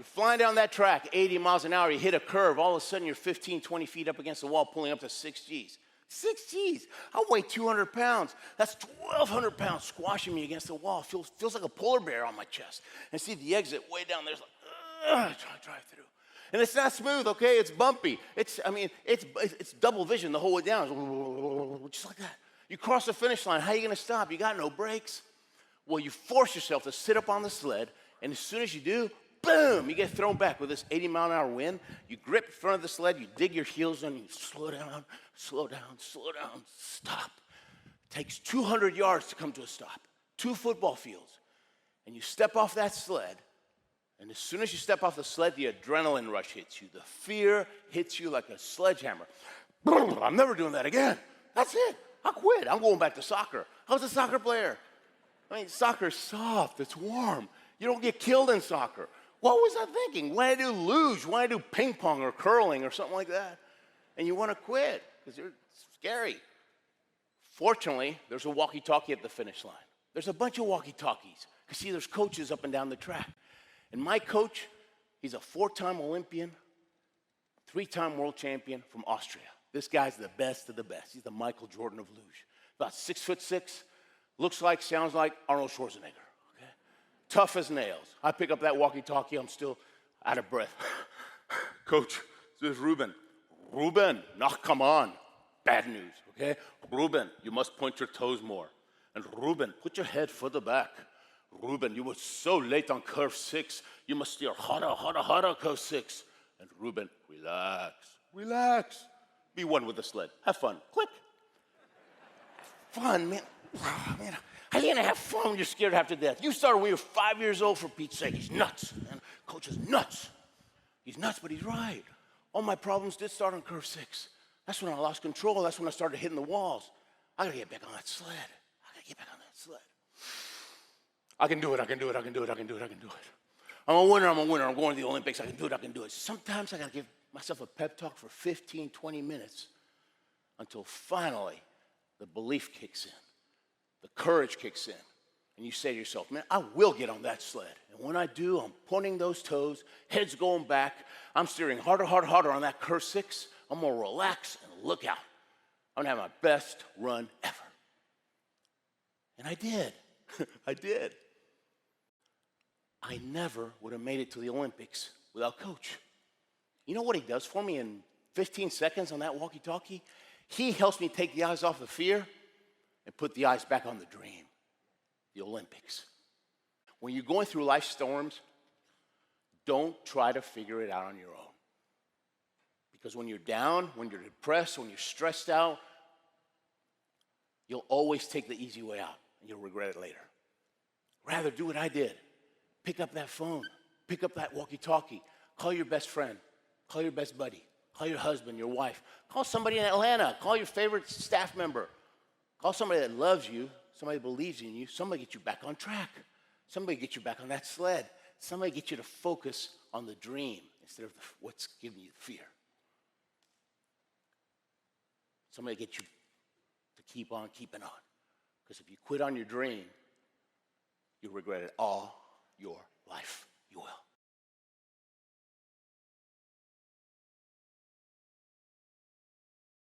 You're flying down that track, 80 miles an hour, you hit a curve, all of a sudden you're 15, 20 feet up against the wall, pulling up to 6 Gs. 6 Gs. I weigh 200 pounds. That's 1,200 pounds squashing me against the wall. Feels like a polar bear on my chest. And see the exit way down there's like, trying to drive through. And it's not smooth, okay? It's bumpy. It's double vision the whole way down. Just like that. You cross the finish line. How are you going to stop? You got no brakes. Well, you force yourself to sit up on the sled, and as soon as you do, boom, you get thrown back with this 80-mile-an-hour wind. You grip in front of the sled, you dig your heels in, you slow down, slow down, slow down, stop. It takes 200 yards to come to a stop, 2 football fields. And you step off that sled, and as soon as you step off the sled, the adrenaline rush hits you. The fear hits you like a sledgehammer. I'm never doing that again. That's it. I quit. I'm going back to soccer. I was a soccer player. I mean, soccer's soft. It's warm. You don't get killed in soccer. What was I thinking? Why do I do luge? Why do I do ping pong or curling or something like that? And you want to quit because it's scary. Fortunately, there's a walkie-talkie at the finish line. There's a bunch of walkie-talkies. You see, there's coaches up and down the track. And my coach, he's a 4-time Olympian, 3-time world champion from Austria. This guy's the best of the best. He's the Michael Jordan of luge. About 6'6", looks like, sounds like Arnold Schwarzenegger. Okay? Tough as nails. I pick up that walkie-talkie, I'm still out of breath. Coach, this is Ruben. Ruben, no, come on. Bad news, okay? Ruben, you must point your toes more. And Ruben, put your head further back. Ruben, you were so late on curve 6. You must steer harder, curve 6. And Ruben, relax, relax. Be one with the sled. Have fun. Click. Fun, man. Man, how are you going to have fun when you're scared half to death? You started when you were 5 years old, for Pete's sake. He's nuts, man. Coach is nuts. He's nuts, but he's right. All my problems did start on curve 6. That's when I lost control. That's when I started hitting the walls. I got to get back on that sled. I got to get back on that sled. I can do it. I can do it. I can do it. I can do it. I can do it. I'm a winner. I'm a winner. I'm going to the Olympics. I can do it. I can do it. Sometimes I got to give myself a pep talk for 15, 20 minutes until finally the belief kicks in, the courage kicks in, and you say to yourself, man, I will get on that sled. And when I do, I'm pointing those toes, head's going back, I'm steering harder, harder, harder on that curve 6. I'm going to relax and look out. I'm going to have my best run ever. And I did. I did. I never would have made it to the Olympics without Coach. You know what he does for me in 15 seconds on that walkie-talkie? He helps me take the eyes off the fear and put the eyes back on the dream, the Olympics. When you're going through life storms, don't try to figure it out on your own. Because when you're down, when you're depressed, when you're stressed out, you'll always take the easy way out, and you'll regret it later. Rather, do what I did. Pick up that phone. Pick up that walkie-talkie. Call your best friend. Call your best buddy. Call your husband, your wife. Call somebody in Atlanta. Call your favorite staff member. Call somebody that loves you, somebody that believes in you. Somebody get you back on track. Somebody get you back on that sled. Somebody get you to focus on the dream instead of what's giving you fear. Somebody get you to keep on keeping on. Because if you quit on your dream, you'll regret it all your life.